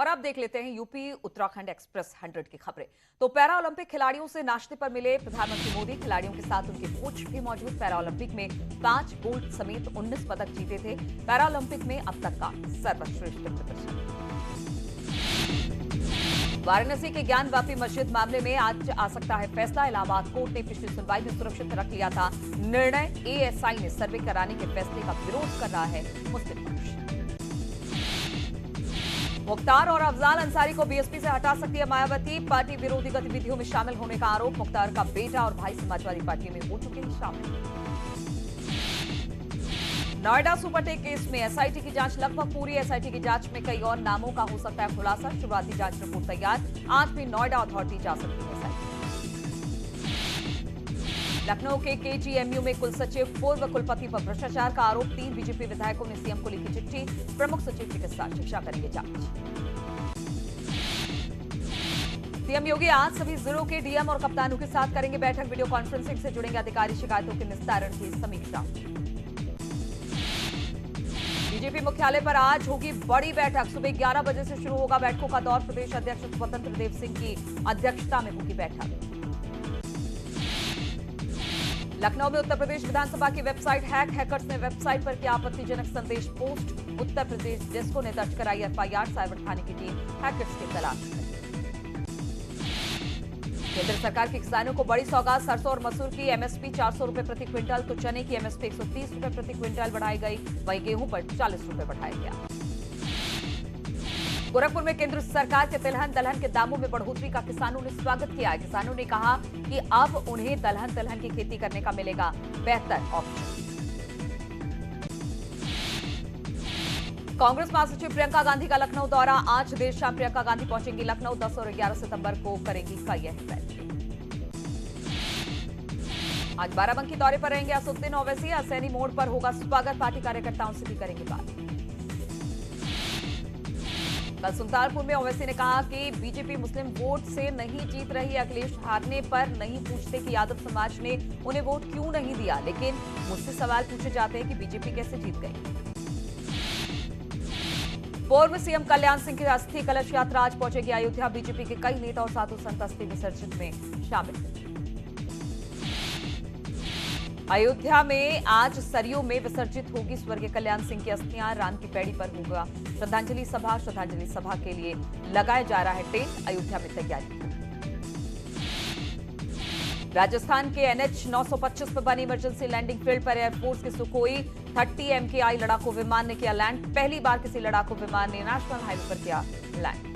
और अब देख लेते हैं यूपी उत्तराखंड एक्सप्रेस 100 की खबरें। तो पैरा ओलंपिक खिलाड़ियों से नाश्ते पर मिले प्रधानमंत्री मोदी। खिलाड़ियों के साथ उनके कोच भी मौजूद। पैरा ओलंपिक में 5 गोल्ड समेत 19 पदक जीते थे। पैरा ओलंपिक में अब तक का सर्वश्रेष्ठ प्रदर्शन। वाराणसी के ज्ञानवापी मस्जिद मामले में आज आ सकता है फैसला। इलाहाबाद कोर्ट ने पिछली सुनवाई में सुरक्षित रख लिया था निर्णय। एएसआई ने सर्वे कराने के फैसले का विरोध कर रहा है मुस्लिम पक्ष। मुख्तार और अफजाल अंसारी को बीएसपी से हटा सकती है मायावती। पार्टी विरोधी गतिविधियों में शामिल होने का आरोप। मुख्तार का बेटा और भाई समाजवादी पार्टी में हो चुके हैं शामिल। नोएडा सुपरटेक केस में एसआईटी की जांच लगभग पूरी। एसआईटी की जांच में कई और नामों का हो सकता है खुलासा। शुरुआती जांच रिपोर्ट तैयार। आज भी नोएडा अथॉरिटी जा सकती है एसआईटी। लखनऊ के केजीएमयू में कुल सचिव पूर्व कुलपति पर भ्रष्टाचार का आरोप। 3 बीजेपी विधायकों ने सीएम को लिखी चिट्ठी। प्रमुख सचिव चिकित्सा शिक्षा करेंगे जांच। सीएम योगी आज सभी जिलों के डीएम और कप्तानों के साथ करेंगे बैठक। वीडियो कॉन्फ्रेंसिंग से जुड़ेंगे अधिकारी। शिकायतों के निस्तारण की समीक्षा। बीजेपी मुख्यालय पर आज होगी बड़ी बैठक। सुबह 11 बजे से शुरू होगा बैठकों का दौर। प्रदेश अध्यक्ष स्वतंत्र देव सिंह की अध्यक्षता में होगी बैठक। लखनऊ में उत्तर प्रदेश विधानसभा की वेबसाइट हैक। हैकर्स ने वेबसाइट पर किया आपत्तिजनक संदेश पोस्ट। उत्तर प्रदेश डिस्को ने दर्ज कराई एफआईआर। साइबर थाने की टीम हैकर्स की तलाश में। केंद्र सरकार के किसानों को बड़ी सौगात। सरसों और मसूर की एमएसपी 400 रुपए प्रति क्विंटल तो चने की एमएसपी 130 रुपए प्रति क्विंटल बढ़ाई गई। वहीं गेहूं पर 40 रुपए बढ़ाया गया। गोरखपुर में केंद्र सरकार के दलहन के दामों में बढ़ोतरी का किसानों ने स्वागत किया। किसानों ने कहा कि अब उन्हें दलहन की खेती करने का मिलेगा बेहतर ऑप्शन। कांग्रेस महासचिव प्रियंका गांधी का लखनऊ दौरा। आज देर शाम प्रियंका गांधी पहुंचेंगी लखनऊ। 10 और 11 सितंबर को करेंगी कई अहम फैसले। आज बाराबंकी दौरे पर रहेंगे असदुद्दीन ओवैसी। असैनी मोड़ पर होगा स्वागत। पार्टी कार्यकर्ताओं से भी करेंगे बात। कल सुल्तानपुर में ओवैसी ने कहा कि बीजेपी मुस्लिम वोट से नहीं जीत रही। अखिलेश हारने पर नहीं पूछते कि यादव समाज ने उन्हें वोट क्यों नहीं दिया, लेकिन मुझसे सवाल पूछे जाते हैं कि बीजेपी कैसे जीत गई। पूर्व सीएम कल्याण सिंह की अस्थि कलश यात्रा आज पहुंचेगी अयोध्या। बीजेपी के कई नेता और साधु संत अस्थि विसर्जन में शामिल। अयोध्या में आज सरयू में विसर्जित होगी स्वर्गीय कल्याण सिंह की अस्थियां। राम की पैड़ी पर होगा श्रद्धांजलि सभा। श्रद्धांजलि सभा के लिए लगाया जा रहा है टेंट। अयोध्या में तैयारी। राजस्थान के एनएच 925 पर बनी इमरजेंसी लैंडिंग फील्ड पर एयरफोर्स के सुखोई 30 MKI लड़ाकू विमान ने किया लैंड। पहली बार किसी लड़ाकू विमान ने नेशनल हाईवे पर किया लैंड।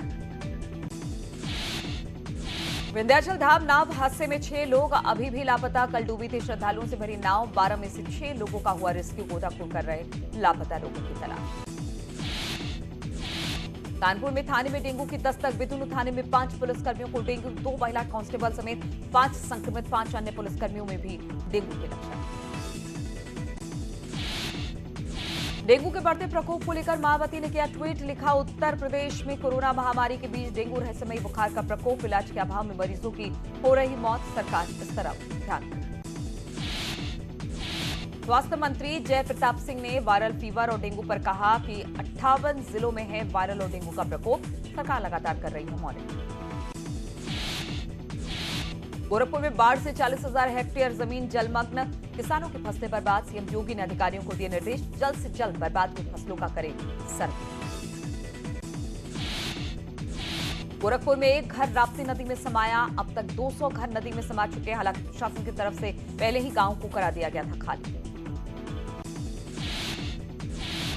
विंध्याचल धाम नाव हादसे में 6 लोग अभी भी लापता। कल डूबी थी श्रद्धालुओं से भरी नाव। 12 में से 6 लोगों का हुआ रेस्क्यू। गोताखोर कर रहे लापता लोगों की तलाश। कानपुर में थाने में डेंगू की दस्तक। बितुनु थाने में 5 पुलिसकर्मियों को डेंगू। 2 महिला कांस्टेबल समेत 5 संक्रमित। 5 अन्य पुलिसकर्मियों में भी डेंगू के लक्षण। डेंगू के बढ़ते प्रकोप को लेकर मायावती ने किया ट्वीट। लिखा, उत्तर प्रदेश में कोरोना महामारी के बीच डेंगू रहस्यमयी बुखार का प्रकोप। इलाज के अभाव में मरीजों की हो रही मौत। सरकार इस तरफ ध्यान दे। स्वास्थ्य मंत्री जय प्रताप सिंह ने वायरल फीवर और डेंगू पर कहा कि 58 जिलों में है वायरल और डेंगू का प्रकोप। सरकार लगातार कर रही है मॉनिटरिंग। गोरखपुर में बाढ़ से 40,000 हेक्टेयर जमीन जलमग्न। किसानों की फसलें बर्बाद। सीएम योगी ने अधिकारियों को दिए निर्देश। जल्द से जल्द बर्बाद हुई फसलों का करें सर्वे। गोरखपुर में एक घर राप्ती नदी में समाया। अब तक 200 घर नदी में समा चुके हैं। हालांकि प्रशासन की तरफ से पहले ही गांव को करा दिया गया था खाली।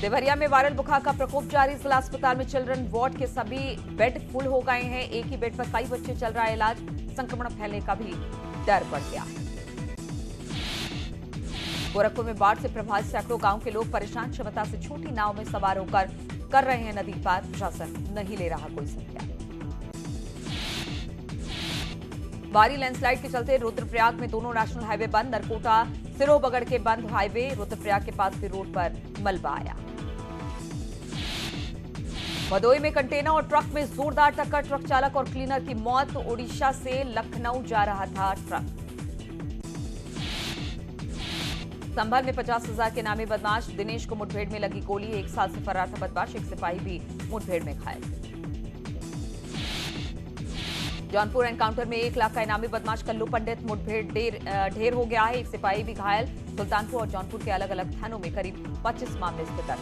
देवरिया में वायरल बुखार का प्रकोप जारी। जिला अस्पताल में चिल्ड्रन वार्ड के सभी बेड फुल हो गए हैं। एक ही बेड पर कई बच्चे चल रहा है इलाज। संक्रमण फैलने का भी डर बढ़ गया है। गोरखपुर में बाढ़ से प्रभावित सैकड़ों गांव के लोग परेशान। क्षमता से छोटी नाव में सवार होकर कर रहे हैं नदी पार। प्रशासन नहीं ले रहा कोई संज्ञान। भारी लैंडस्लाइड के चलते रुद्रप्रयाग में दोनों नेशनल हाईवे बंद। नरकोटा सिरोबगढ़ के बंद हाईवे। रुद्रप्रयाग के पास भी रोड पर मलबा आया। भदोही में कंटेनर और ट्रक में जोरदार टक्कर। ट्रक चालक और क्लीनर की मौत। ओडिशा से लखनऊ जा रहा था ट्रक। संभल में 50,000 के नामी बदमाश। दिनेश को मुठभेड़ में लगी गोली। 1 साल से फरार था बदमाश। एक सिपाही भी मुठभेड़ में घायल। जौनपुर एनकाउंटर में 1 लाख का इनामी बदमाश कल्लू पंडित मुठभेड़ ढेर हो गया है। एक सिपाही भी घायल। सुल्तानपुर और जौनपुर के अलग अलग थानों में करीब 25 मामले इस पर दर्ज।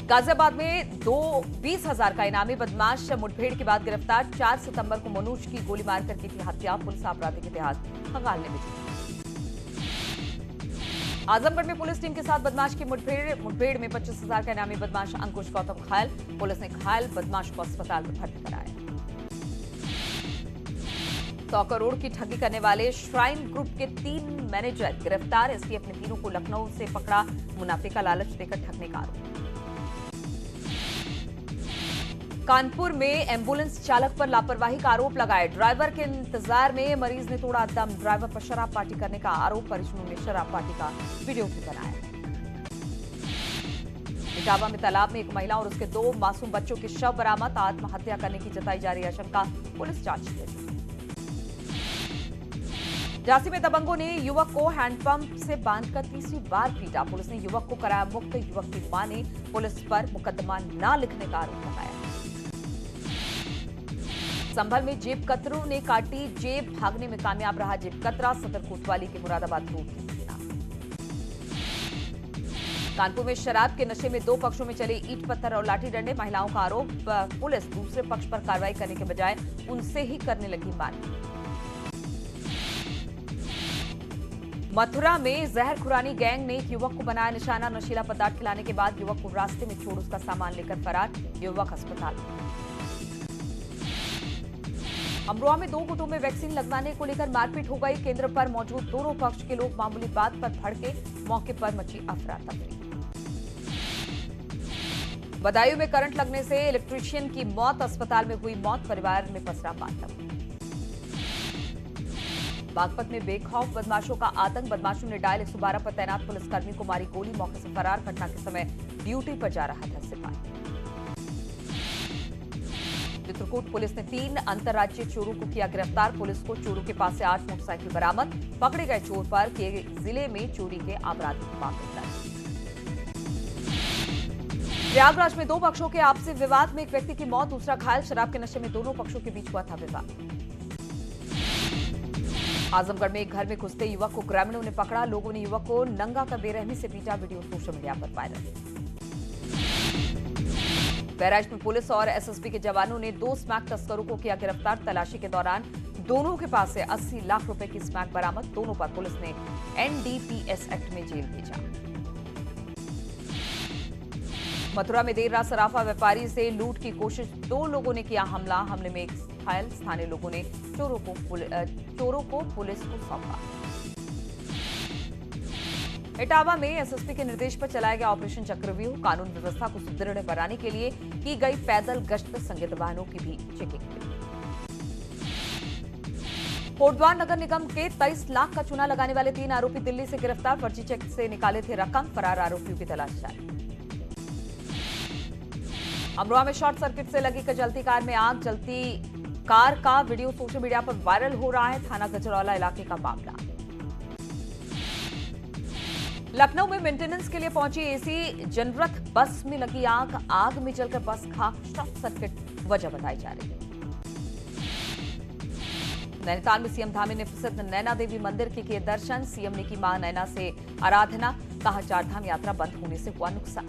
गाजियाबाद में 20,000 का इनामी बदमाश मुठभेड़ के बाद गिरफ्तार। 4 सितंबर को मनोज की गोली मारकर की थी हत्या। पुलिस आपराधिक इतिहास खंगालने में जुटी। आजमगढ़ में पुलिस टीम के साथ बदमाश की मुठभेड़ में 25,000 का इनामी बदमाश अंकुश गौतम घायल। पुलिस ने घायल बदमाश को अस्पताल में भर्ती कराया। 100 करोड़ की ठगी करने वाले श्राइन ग्रुप के 3 मैनेजर गिरफ्तार। एसटीएफ ने तीनों को लखनऊ से पकड़ा। मुनाफे का लालच देकर ठगने का आरोप। कानपुर में एम्बुलेंस चालक पर लापरवाही का आरोप लगाया। ड्राइवर के इंतजार में मरीज ने तोड़ा दम। ड्राइवर पर शराब पार्टी करने का आरोप। परिजनों ने शराब पार्टी का वीडियो भी बनाया। इटावा में तालाब में एक महिला और उसके 2 मासूम बच्चों के शव बरामद। आत्महत्या करने की जताई जा रही आशंका। पुलिस जांच कर रही है। झांसी में दबंगों ने युवक को हैंडपंप से बांधकर तीसरी बार पीटा। पुलिस ने युवक को कराया मुक्त। युवक की मां ने पुलिस पर मुकदमा न लिखने का आरोप लगाया। संभल में जेब कतरों ने काटी जेब। भागने में कामयाब रहा जेब कतरा। सदर कोतवाली के मुरादाबाद रोड की घटना। कानपुर में शराब के नशे में 2 पक्षों में चले ईंट पत्थर और लाठी डंडे। महिलाओं का आरोप। पुलिस दूसरे पक्ष पर कार्रवाई करने के बजाय उनसे ही करने लगी मारपीट। मथुरा में जहर खुरानी गैंग ने एक युवक को बनाया निशाना। नशीला पदार्थ खिलाने के बाद युवक को रास्ते में छोड़ उसका सामान लेकर फरार। युवक अस्पताल में। अमरोहा में 2 गुटों में वैक्सीन लगवाने को लेकर मारपीट हो गई। केंद्र पर मौजूद दोनों पक्ष के लोग मामूली बात पर भड़के। मौके पर मची अफरा तफरी। बदायूं में करंट लगने से इलेक्ट्रीशियन की मौत। अस्पताल में हुई मौत। परिवार में पसरा मातम। बागपत में बेखौफ बदमाशों का आतंक। बदमाशों ने डायल 112 पर तैनात पुलिसकर्मी को मारी गोली। मौके से फरार। घटना के समय ड्यूटी पर जा रहा था सिपाही। चित्रकूट पुलिस ने 3 अंतर्राज्यीय चोरों को किया गिरफ्तार। पुलिस को चोरों के पास से 8 मोटरसाइकिल बरामद। पकड़े गए चोर पर किए जिले में चोरी के आपराधिक मामले दर्ज। प्रयागराज में 2 पक्षों के आपसी विवाद में एक व्यक्ति की मौत, दूसरा घायल। शराब के नशे में दोनों पक्षों के बीच हुआ था विवाद। आजमगढ़ में एक घर में घुसते युवक को ग्रामीणों ने पकड़ा। लोगों ने युवक को नंगा कर बेरहमी से पीटा। वीडियो सोशल मीडिया पर वायरल। बहराइच में पुलिस और एसएसबी के जवानों ने 2 स्मैक तस्करों को किया गिरफ्तार। तलाशी के दौरान दोनों के पास से 80 लाख रुपए की स्मैक बरामद। दोनों पर पुलिस ने एनडीपीएस एक्ट में जेल भेजा। मथुरा में देर रात सराफा व्यापारी से लूट की कोशिश। 2 लोगों ने किया हमला। हमले में एक घायल। स्थानीय लोगों ने चोरों को पुलिस को सौंपा। इटावा में एसएसपी के निर्देश पर चलाया गया ऑपरेशन चक्रव्यूह। कानून व्यवस्था को सुदृढ़ बनाने के लिए की गई पैदल गश्त। संदिग्ध वाहनों की भी चेकिंग की। कोटद्वार नगर निगम के 23 लाख का चूना लगाने वाले 3 आरोपी दिल्ली से गिरफ्तार। फर्जी चेक से निकाले थे रकम। फरार आरोपियों की तलाश जारी। अमरोहा में शॉर्ट सर्किट से लगी जलती कार में आग। जलती कार का वीडियो सोशल मीडिया पर वायरल हो रहा है। थाना गजरौला इलाके का मामला। लखनऊ में मेंटेनेंस के लिए पहुंची एसी जनरथ बस में लगी आग। आग में जलकर बस खाक। शॉर्ट सर्किट वजह बताई जा रही है। नैनीताल में सीएम धामी ने प्रसिद्ध नैना देवी मंदिर के किए दर्शन। सीएम ने की मां नैना से आराधना। कहा 4 धाम यात्रा बंद होने से हुआ नुकसान।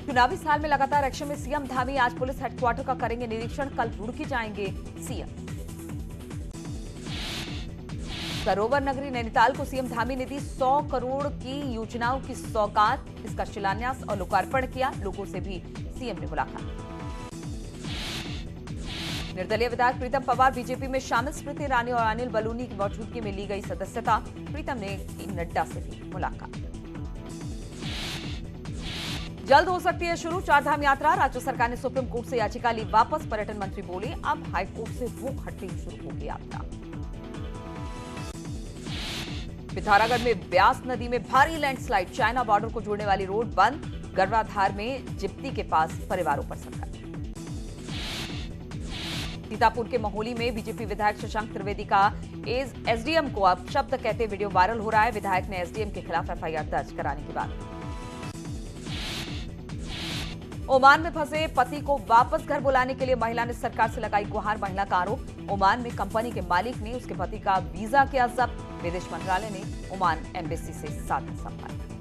चुनावी साल में लगातार एक्शन में सीएम धामी। आज पुलिस हेडक्वार्टर का करेंगे निरीक्षण। कल रुड़की जाएंगे सीएम। सरोवर नगरी नैनीताल को सीएम धामी ने दी 100 करोड़ की योजनाओं की सौगात। इसका शिलान्यास और लोकार्पण किया। लोगों से भी सीएम ने मुलाकात। निर्दलीय विधायक प्रीतम पवार बीजेपी में शामिल। स्मृति ईरानी और अनिल बलूनी की मौजूदगी में ली गई सदस्यता। प्रीतम ने की नड्डा से भी मुलाकात। जल्द हो सकती है शुरू 4 धाम यात्रा। राज्य सरकार ने सुप्रीम कोर्ट से याचिका ली वापस। पर्यटन मंत्री बोले अब हाईकोर्ट से रुख हटते ही शुरू होगी यात्रा। पिथौरागढ़ में ब्यास नदी में भारी लैंडस्लाइड। चाइना बॉर्डर को जोड़ने वाली रोड बंद। गरवाधार में जिप्ती के पास परिवारों पर संकट। सीतापुर के महोली में बीजेपी विधायक शशांक त्रिवेदी का एसडीएम को अब शब्द कहते वीडियो वायरल हो रहा है। विधायक ने एसडीएम के खिलाफ एफआईआर दर्ज कराने की बात। ओमान में फंसे पति को वापस घर बुलाने के लिए महिला ने सरकार से लगाई गुहार। महिला का आरोप, ओमान में कंपनी के मालिक ने उसके पति का वीजा किया जब्त। विदेश मंत्रालय ने ओमान एम्बेसी से साधा संपर्क।